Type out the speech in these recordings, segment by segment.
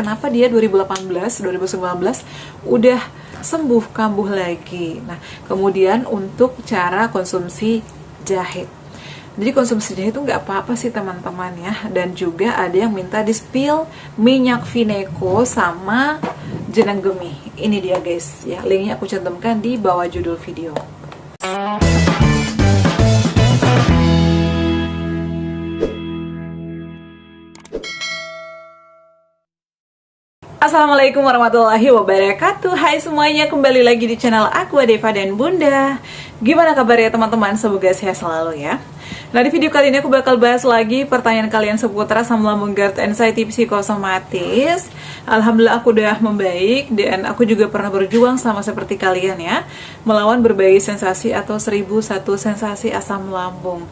kenapa dia 2018, 2019 udah sembuh kambuh lagi. Nah, kemudian untuk cara konsumsi jahe. Jadi konsumsi jahe itu nggak apa-apa sih teman-teman ya. Dan juga ada yang minta di spill minyak Vinaco sama jenang gemi. Ini dia guys ya, linknya aku cantumkan di bawah judul video. Assalamualaikum warahmatullahi wabarakatuh. Hai semuanya, kembali lagi di channel aku Deva dan Bunda. Gimana kabarnya teman-teman? Semoga sehat selalu ya. Nah, di video kali ini aku bakal bahas lagi pertanyaan kalian seputar asam lambung GERD anxiety psikosomatis. Alhamdulillah aku udah membaik dan aku juga pernah berjuang sama seperti kalian ya, melawan berbagai sensasi atau 1001 sensasi asam lambung.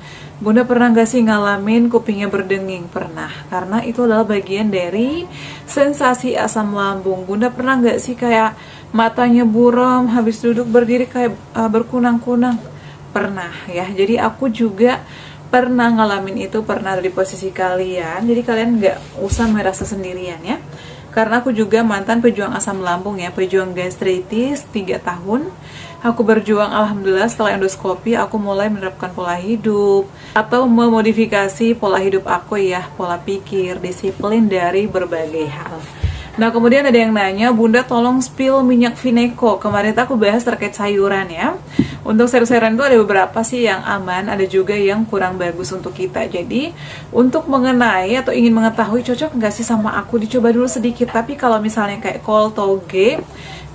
Bunda pernah gak sih ngalamin kupingnya berdenging? Pernah, karena itu adalah bagian dari sensasi asam lambung. Bunda pernah gak sih kayak matanya buram, habis duduk berdiri kayak berkunang-kunang? Pernah ya, jadi aku juga pernah ngalamin itu, pernah ada di posisi kalian. Jadi kalian gak usah merasa sendirian ya, karena aku juga mantan pejuang asam lambung ya, pejuang gastritis 3 tahun. Aku berjuang, alhamdulillah setelah endoskopi aku mulai menerapkan pola hidup atau memodifikasi pola hidup aku ya, pola pikir, disiplin dari berbagai hal. Nah, kemudian ada yang nanya, Bunda tolong spill minyak Vinaco. Kemarin aku bahas terkait sayuran ya. Untuk sayur-sayuran itu ada beberapa sih yang aman, ada juga yang kurang bagus untuk kita. Jadi untuk mengenai atau ingin mengetahui cocok nggak sih sama aku, dicoba dulu sedikit. Tapi kalau misalnya kayak kol toge,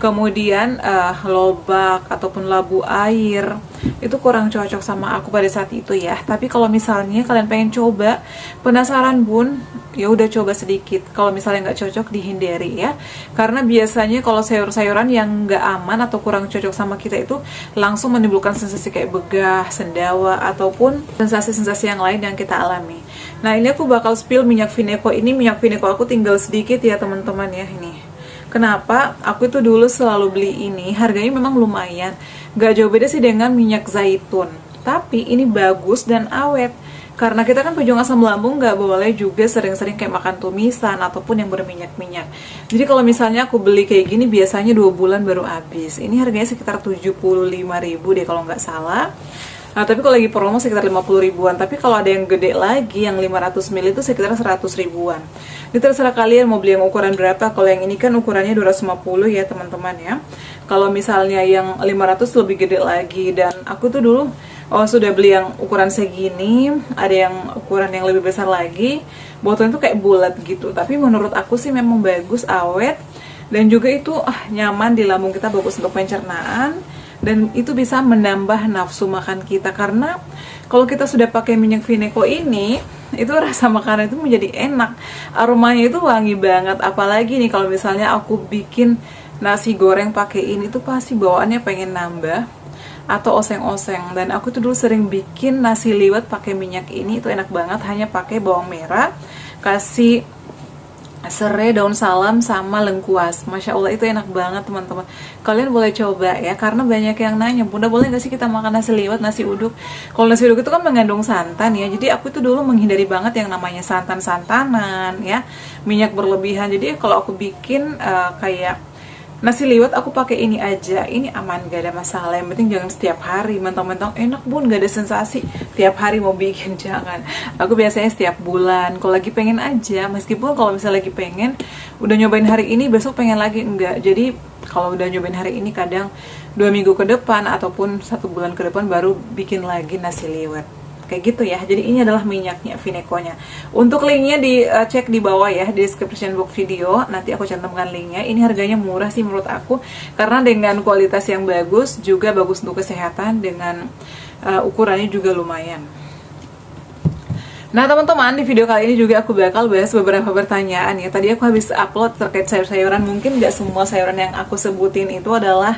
kemudian lobak ataupun labu air, itu kurang cocok sama aku pada saat itu ya. Tapi kalau misalnya kalian pengen coba, penasaran Bun, ya udah coba sedikit. Kalau misalnya nggak cocok, dihindari ya, karena biasanya kalau sayur-sayuran yang nggak aman atau kurang cocok sama kita itu langsung menimbulkan sensasi kayak begah, sendawa, ataupun sensasi-sensasi yang lain yang kita alami. Nah, ini aku bakal spill minyak Vinaco. Ini minyak Vinaco aku tinggal sedikit ya teman-teman ya. Ini kenapa aku itu dulu selalu beli ini, harganya memang lumayan, gak jauh beda sih dengan minyak zaitun, tapi ini bagus dan awet. Karena kita kan pejuang asam lambung, gak boleh juga sering-sering kayak makan tumisan ataupun yang berminyak-minyak. Jadi kalau misalnya aku beli kayak gini, biasanya 2 bulan baru habis. Ini harganya sekitar 75.000 deh kalau nggak salah. Nah, tapi kalau lagi promo sekitar 50 ribuan. Tapi kalau ada yang gede lagi, yang 500 ml itu sekitar 100 ribuan. Ini terserah kalian mau beli yang ukuran berapa. Kalau yang ini kan ukurannya 250 ya teman-teman ya. Kalau misalnya yang 500 lebih gede lagi. Dan aku tuh dulu sudah beli yang ukuran segini, ada yang ukuran yang lebih besar lagi. Botolnya tuh kayak bulat gitu. Tapi menurut aku sih memang bagus, awet, dan juga itu nyaman di lambung kita, bagus untuk pencernaan. Dan itu bisa menambah nafsu makan kita, karena kalau kita sudah pakai minyak Vinaco ini, itu rasa makanan itu menjadi enak, aromanya itu wangi banget. Apalagi nih kalau misalnya aku bikin nasi goreng pakai ini, tuh pasti bawaannya pengen nambah atau oseng-oseng. Dan aku tuh dulu sering bikin nasi liwet pakai minyak ini, itu enak banget, hanya pakai bawang merah, kasih serai, daun salam, sama lengkuas. Masya Allah, itu enak banget teman-teman. Kalian boleh coba ya, karena banyak yang nanya, Bunda boleh gak sih kita makan nasi liwet, nasi uduk? Kalau nasi uduk itu kan mengandung santan ya, jadi aku itu dulu menghindari banget yang namanya santan-santanan ya, minyak berlebihan. Jadi kalau aku bikin kayak nasi liwet, aku pakai ini aja, ini aman, gak ada masalah. Yang penting jangan setiap hari mentang-mentang enak Bun, gak ada sensasi, tiap hari mau bikin, jangan. Aku biasanya setiap bulan, kalau lagi pengen aja. Meskipun kalau misalnya lagi pengen, udah nyobain hari ini, besok pengen lagi, enggak. Jadi kalau udah nyobain hari ini, kadang 2 minggu ke depan ataupun 1 bulan ke depan baru bikin lagi nasi liwet. Kayak gitu ya. Jadi ini adalah minyaknya Vinaco-nya. Untuk linknya dicek di bawah ya, di description box video. Nanti aku cantumkan linknya. Ini harganya murah sih menurut aku, karena dengan kualitas yang bagus, juga bagus untuk kesehatan, dengan ukurannya juga lumayan. Nah teman-teman, di video kali ini juga aku bakal bahas beberapa pertanyaan ya. Tadi aku habis upload terkait sayur-sayuran. Mungkin gak semua sayuran yang aku sebutin itu adalah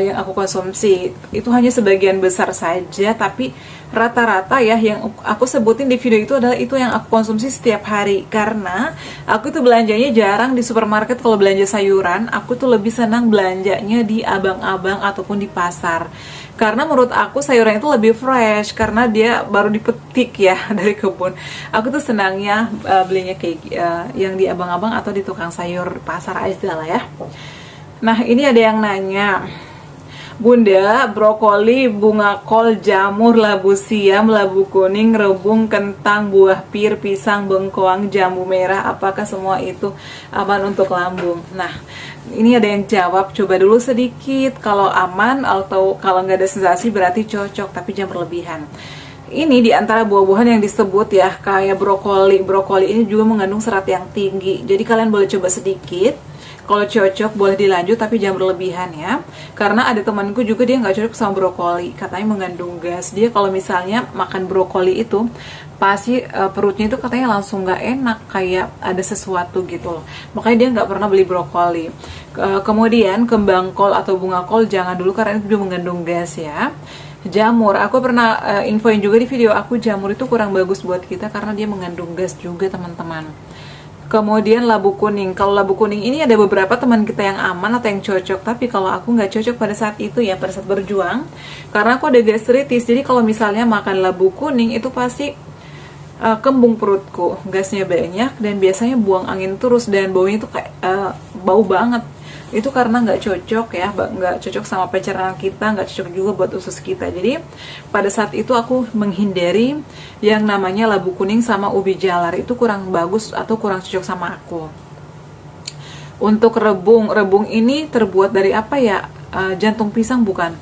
yang aku konsumsi. Itu hanya sebagian besar saja, tapi rata-rata ya yang aku sebutin di video itu adalah itu yang aku konsumsi setiap hari. Karena aku tuh belanjanya jarang di supermarket. Kalau belanja sayuran, aku tuh lebih senang belanjanya di abang-abang ataupun di pasar. Karena menurut aku sayuran itu lebih fresh karena dia baru dipetik ya dari kebun. Aku tuh senangnya belinya kayak yang di abang-abang atau di tukang sayur pasar aja lah ya. Nah, ini ada yang nanya, Bunda, brokoli, bunga kol, jamur, labu siam, labu kuning, rebung, kentang, buah pir, pisang, bengkoang, jambu merah, apakah semua itu aman untuk lambung? Nah, ini ada yang jawab, coba dulu sedikit, kalau aman atau kalau nggak ada sensasi berarti cocok, tapi jangan berlebihan. Ini diantara buah-buahan yang disebut ya, kayak brokoli. Brokoli ini juga mengandung serat yang tinggi, jadi kalian boleh coba sedikit. Kalau cocok boleh dilanjut tapi jangan berlebihan ya. Karena ada temanku juga dia nggak cocok sama brokoli, katanya mengandung gas. Dia kalau misalnya makan brokoli itu pasti perutnya itu katanya langsung nggak enak, kayak ada sesuatu gitu loh. Makanya dia nggak pernah beli brokoli. Kemudian kembang kol atau bunga kol jangan dulu karena itu juga mengandung gas ya. Jamur, aku pernah infoin juga di video aku, jamur itu kurang bagus buat kita karena dia mengandung gas juga teman-teman. Kemudian labu kuning. Kalau labu kuning ini ada beberapa teman kita yang aman atau yang cocok, tapi kalau aku nggak cocok pada saat itu ya, pada saat berjuang, karena aku ada gastritis. Jadi kalau misalnya makan labu kuning itu pasti kembung perutku, gasnya banyak dan biasanya buang angin terus dan baunya itu kayak bau banget. Itu karena nggak cocok ya, nggak cocok sama pencernaan kita, nggak cocok juga buat usus kita. Jadi pada saat itu aku menghindari yang namanya labu kuning sama ubi jalar, itu kurang bagus atau kurang cocok sama aku. Untuk rebung, rebung ini terbuat dari apa ya? Jantung pisang bukan?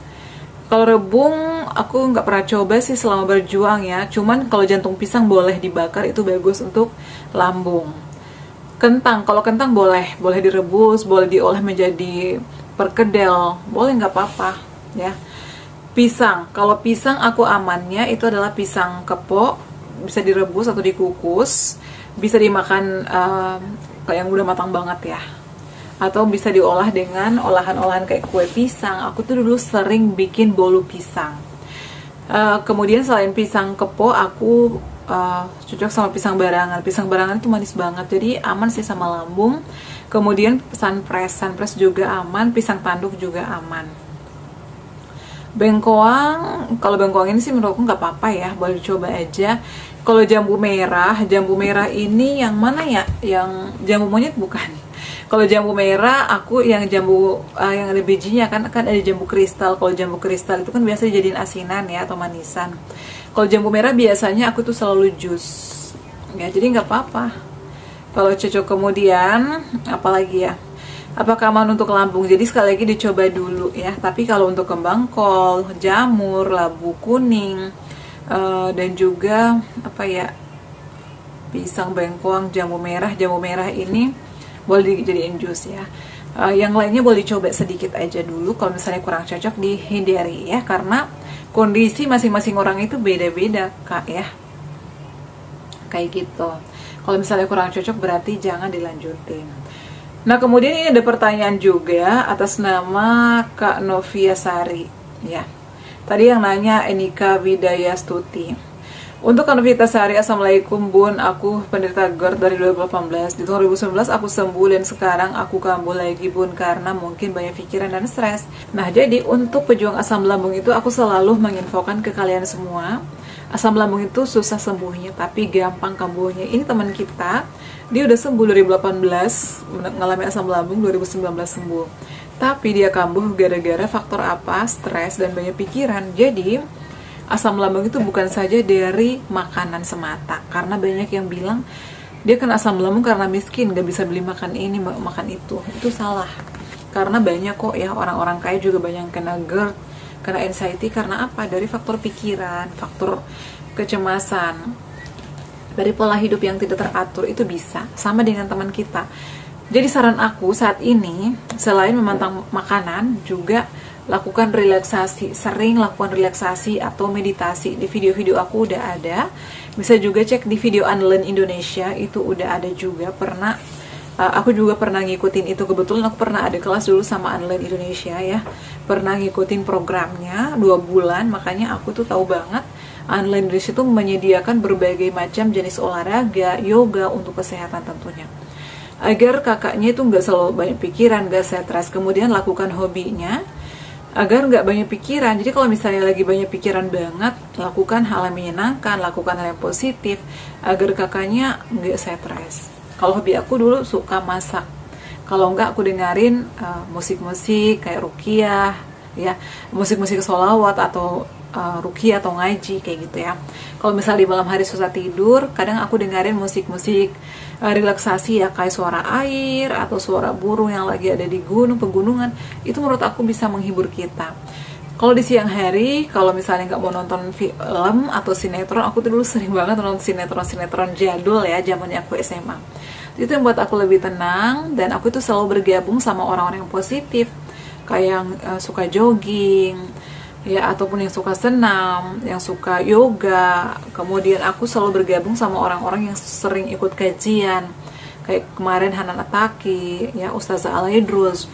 Kalau rebung aku nggak pernah coba sih selama berjuang ya, cuman kalau jantung pisang boleh dibakar, itu bagus untuk lambung. Kentang, kalau kentang boleh direbus, boleh diolah menjadi perkedel, boleh nggak apa-apa ya. Pisang, kalau pisang aku amannya itu adalah pisang kepok, bisa direbus atau dikukus, bisa dimakan kayak yang udah matang banget ya, atau bisa diolah dengan olahan-olahan kayak kue pisang. Aku tuh dulu sering bikin bolu pisang. Kemudian selain pisang kepok, aku cocok sama pisang barangan. Pisang barangan itu manis banget, jadi aman sih sama lambung. Kemudian sunpress juga aman, pisang tanduk juga aman. Bengkoang, kalau bengkoang ini sih menurutku nggak apa-apa ya, boleh dicoba aja. Kalau jambu merah ini yang mana ya? Yang jambu monyet bukan? Kalau jambu merah, aku yang jambu yang ada bijinya kan ada jambu kristal. Kalau jambu kristal itu kan biasa dijadiin asinan ya atau manisan. Kalau jambu merah biasanya aku tuh selalu jus ya, jadi nggak apa-apa kalau cocok. Kemudian apalagi ya, apakah aman untuk lambung? Jadi sekali lagi dicoba dulu ya. Tapi kalau untuk kembang kol, jamur, labu kuning, dan juga apa ya, pisang, bengkoang, jambu merah ini boleh dijadiin jus ya. Yang lainnya boleh dicoba sedikit aja dulu. Kalau misalnya kurang cocok dihindari ya, karena kondisi masing-masing orang itu beda-beda kak ya, kayak gitu. Kalau misalnya kurang cocok berarti jangan dilanjutin. Nah, kemudian ini ada pertanyaan juga atas nama Kak Novia Sari ya. Tadi yang nanya Enika Widaya Stuti. Untuk Kak Novia Sari, Assalamualaikum Bun, aku penderita GERD dari 2018. Di tahun 2019 aku sembuh dan sekarang aku kambuh lagi Bun karena mungkin banyak pikiran dan stres. Nah, jadi untuk pejuang asam lambung itu aku selalu menginfokan ke kalian semua, asam lambung itu susah sembuhnya tapi gampang kambuhnya. Ini teman kita, dia udah sembuh 2018 mengalami asam lambung, 2019 sembuh. Tapi dia kambuh gara-gara faktor apa? Stres dan banyak pikiran. Jadi asam lambung itu bukan saja dari makanan semata, karena banyak yang bilang dia kena asam lambung karena miskin, gak bisa beli makan ini, makan itu salah. Karena banyak kok ya orang-orang kaya juga banyak yang kena GERD, kena anxiety karena apa? Dari faktor pikiran, faktor kecemasan, dari pola hidup yang tidak teratur, itu bisa. Sama dengan teman kita. Jadi saran aku saat ini, selain memantau makanan, juga lakukan relaksasi, sering lakukan relaksasi atau meditasi. Di video-video aku udah ada, bisa juga cek di video Unlearn Indonesia, itu udah ada juga. Pernah Aku juga pernah ngikutin itu, kebetulan aku pernah ada kelas dulu sama Online Indonesia ya, pernah ngikutin programnya 2 bulan, makanya aku tuh tahu banget Online Indonesia itu menyediakan berbagai macam jenis olahraga, yoga untuk kesehatan tentunya. Agar kakaknya itu nggak selalu banyak pikiran, nggak stres, kemudian lakukan hobinya, agar nggak banyak pikiran. Jadi kalau misalnya lagi banyak pikiran banget, lakukan hal yang menyenangkan, lakukan hal yang positif, agar kakaknya nggak stres. Kalau hobi aku dulu suka masak. Kalau enggak aku dengerin musik-musik kayak ruqyah, ya, musik-musik sholawat atau ruqyah atau ngaji kayak gitu ya. Kalau misalnya di malam hari susah tidur, kadang aku dengerin musik-musik relaksasi ya, kayak suara air atau suara burung yang lagi ada di gunung, pegunungan. Itu menurut aku bisa menghibur kita. Kalau di siang hari, kalau misalnya nggak mau nonton film atau sinetron, aku tuh dulu sering banget nonton sinetron jadul ya, zamannya aku SMA. Itu yang buat aku lebih tenang, dan aku tuh selalu bergabung sama orang-orang yang positif, kayak yang suka jogging, ya, ataupun yang suka senam, yang suka yoga. Kemudian aku selalu bergabung sama orang-orang yang sering ikut kajian, kayak kemarin Hanan Ataki, ya, Ustazah Alaidrus,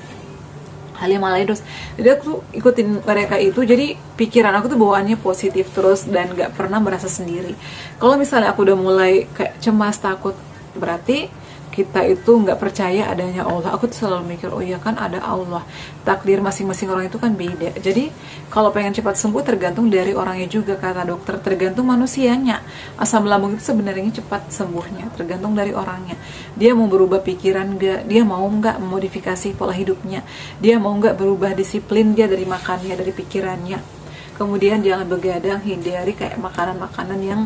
Halimah Laidus. Jadi aku tuh ikutin mereka itu, jadi pikiran aku tuh bawaannya positif terus dan gak pernah merasa sendiri. Kalau misalnya aku udah mulai kayak cemas, takut, berarti kita itu nggak percaya adanya Allah. Aku tuh selalu mikir, oh iya kan ada Allah, takdir masing-masing orang itu kan beda. Jadi kalau pengen cepat sembuh tergantung dari orangnya juga, kata dokter, tergantung manusianya. Asam lambung itu sebenarnya cepat sembuhnya tergantung dari orangnya. Dia mau berubah pikiran nggak, dia mau nggak memodifikasi pola hidupnya, dia mau nggak berubah disiplin dia dari makannya, dari pikirannya. Kemudian jangan begadang, hindari kayak makanan-makanan yang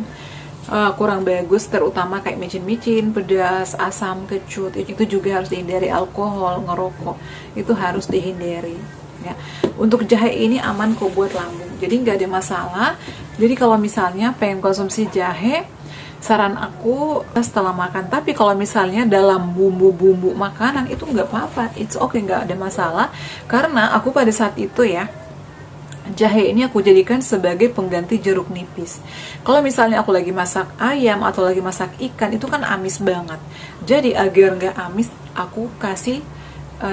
kurang bagus, terutama kayak micin-micin, pedas, asam, kecut. Itu juga harus dihindari. Alkohol, ngerokok, itu harus dihindari ya. Untuk jahe ini aman kok buat lambung, jadi nggak ada masalah. Jadi kalau misalnya pengen konsumsi jahe, saran aku setelah makan. Tapi kalau misalnya dalam bumbu-bumbu makanan itu nggak apa-apa, it's okay, nggak ada masalah. Karena aku pada saat itu ya, jahe ini aku jadikan sebagai pengganti jeruk nipis. Kalau misalnya aku lagi masak ayam atau lagi masak ikan, itu kan amis banget. Jadi agar nggak amis, aku kasih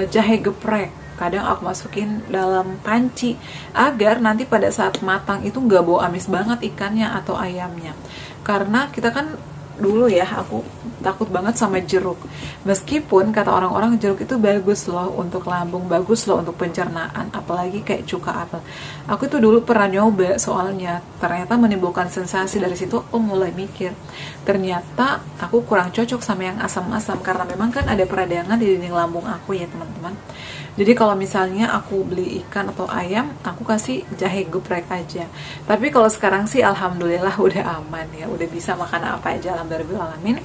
jahe geprek. Kadang aku masukin dalam panci, agar nanti pada saat matang itu nggak bau amis banget ikannya atau ayamnya. Karena kita kan dulu ya, aku takut banget sama jeruk. Meskipun kata orang-orang jeruk itu bagus loh untuk lambung, bagus loh untuk pencernaan, apalagi kayak cuka apel. Aku tuh dulu pernah nyoba, soalnya ternyata menimbulkan sensasi. Dari situ aku mulai mikir, ternyata aku kurang cocok sama yang asam-asam, karena memang kan ada peradangan di dinding lambung aku ya teman-teman. Jadi kalau misalnya aku beli ikan atau ayam, aku kasih jahe geprek aja. Tapi kalau sekarang sih alhamdulillah udah aman ya, udah bisa makan apa aja, alhamdulillah alamin.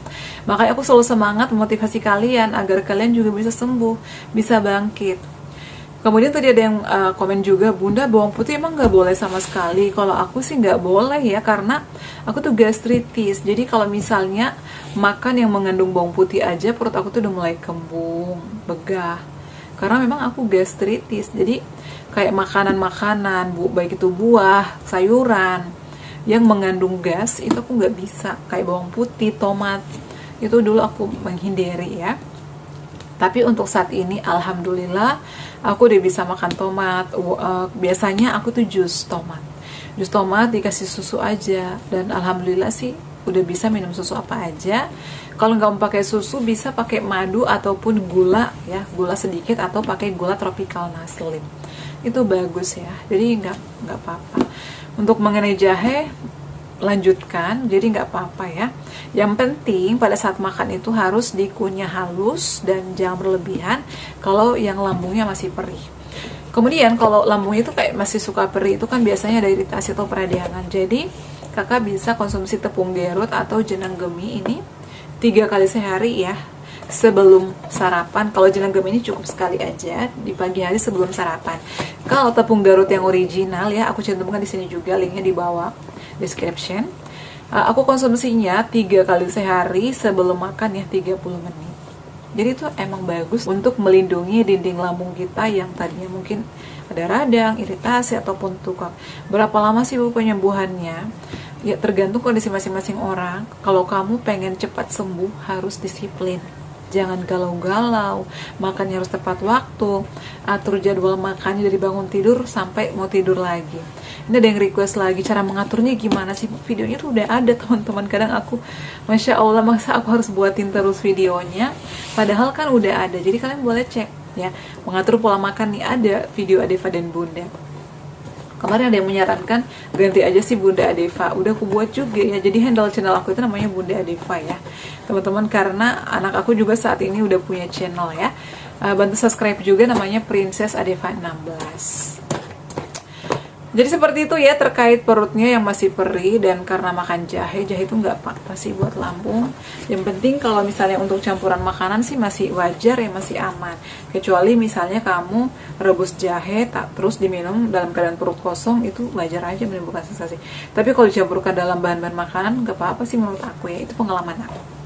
Makanya aku selalu semangat memotivasi kalian agar kalian juga bisa sembuh, bisa bangkit. Kemudian tadi ada yang komen juga, Bunda, bawang putih emang nggak boleh sama sekali? Kalau aku sih nggak boleh ya, karena aku tuh gastritis. Jadi kalau misalnya makan yang mengandung bawang putih aja, perut aku tuh udah mulai kembung, begah. Karena memang aku gastritis. Jadi kayak makanan-makanan, baik itu buah, sayuran yang mengandung gas, itu aku nggak bisa. Kayak bawang putih, tomat, itu dulu aku menghindari ya. Tapi untuk saat ini alhamdulillah aku udah bisa makan tomat. Biasanya aku tuh jus tomat dikasih susu aja, dan alhamdulillah sih udah bisa minum susu apa aja. Kalau nggak mau pakai susu, bisa pakai madu ataupun gula ya, gula sedikit, atau pakai gula tropical naslim, itu bagus ya. Jadi nggak apa-apa. Untuk mengenai jahe, lanjutkan, jadi nggak apa-apa ya. Yang penting pada saat makan itu harus dikunyah halus dan jangan berlebihan kalau yang lambungnya masih perih. Kemudian kalau lambungnya itu kayak masih suka perih, itu kan biasanya ada iritasi atau peradangan. Jadi kakak bisa konsumsi tepung gerut atau jenang gemi ini 3 kali sehari ya, sebelum sarapan. Kalau jenang gemi ini cukup sekali aja di pagi hari sebelum sarapan. Kalau tepung garut yang original ya, aku cantumkan di sini juga linknya di bawah description. Aku konsumsinya 3 kali sehari sebelum makan ya, 30 menit. Jadi itu emang bagus untuk melindungi dinding lambung kita yang tadinya mungkin ada radang, iritasi, ataupun tukak. Berapa lama sih Bu penyembuhannya? Ya tergantung kondisi masing-masing orang. Kalau kamu pengen cepat sembuh, harus disiplin. jangan galau-galau, makannya harus tepat waktu, atur jadwal makannya dari bangun tidur sampai mau tidur lagi. Ini ada yang request lagi, cara mengaturnya gimana sih? Videonya tuh udah ada teman-teman. Kadang aku, Masya Allah, masa aku harus buatin terus videonya, padahal kan udah ada. Jadi kalian boleh cek ya, mengatur pola makan nih, ada video Adeva dan Bunda. Kemarin ada yang menyarankan ganti aja sih Bunda Adeva, udah aku buat juga ya. Jadi handle channel aku itu namanya Bunda Adeva ya teman-teman, karena anak aku juga saat ini udah punya channel ya. Bantu subscribe juga, namanya Princess Adeva 16. Jadi seperti itu ya terkait perutnya yang masih perih, dan karena makan jahe itu nggak apa-apa sih buat lambung. Yang penting kalau misalnya untuk campuran makanan sih masih wajar ya, masih aman. Kecuali misalnya kamu rebus jahe tak terus diminum dalam keadaan perut kosong, itu wajar aja menimbulkan sensasi. Tapi kalau dicampurkan dalam bahan-bahan makanan nggak apa-apa sih menurut aku ya, itu pengalaman aku.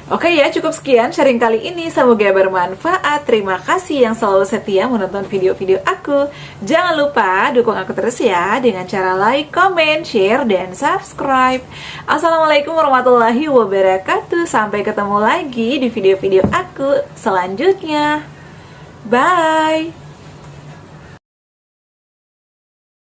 Oke ya, cukup sekian sharing kali ini, semoga bermanfaat. Terima kasih yang selalu setia menonton video-video aku. Jangan lupa dukung aku terus ya dengan cara like, comment, share, dan subscribe. Assalamualaikum warahmatullahi wabarakatuh. Sampai ketemu lagi di video-video aku selanjutnya. Bye.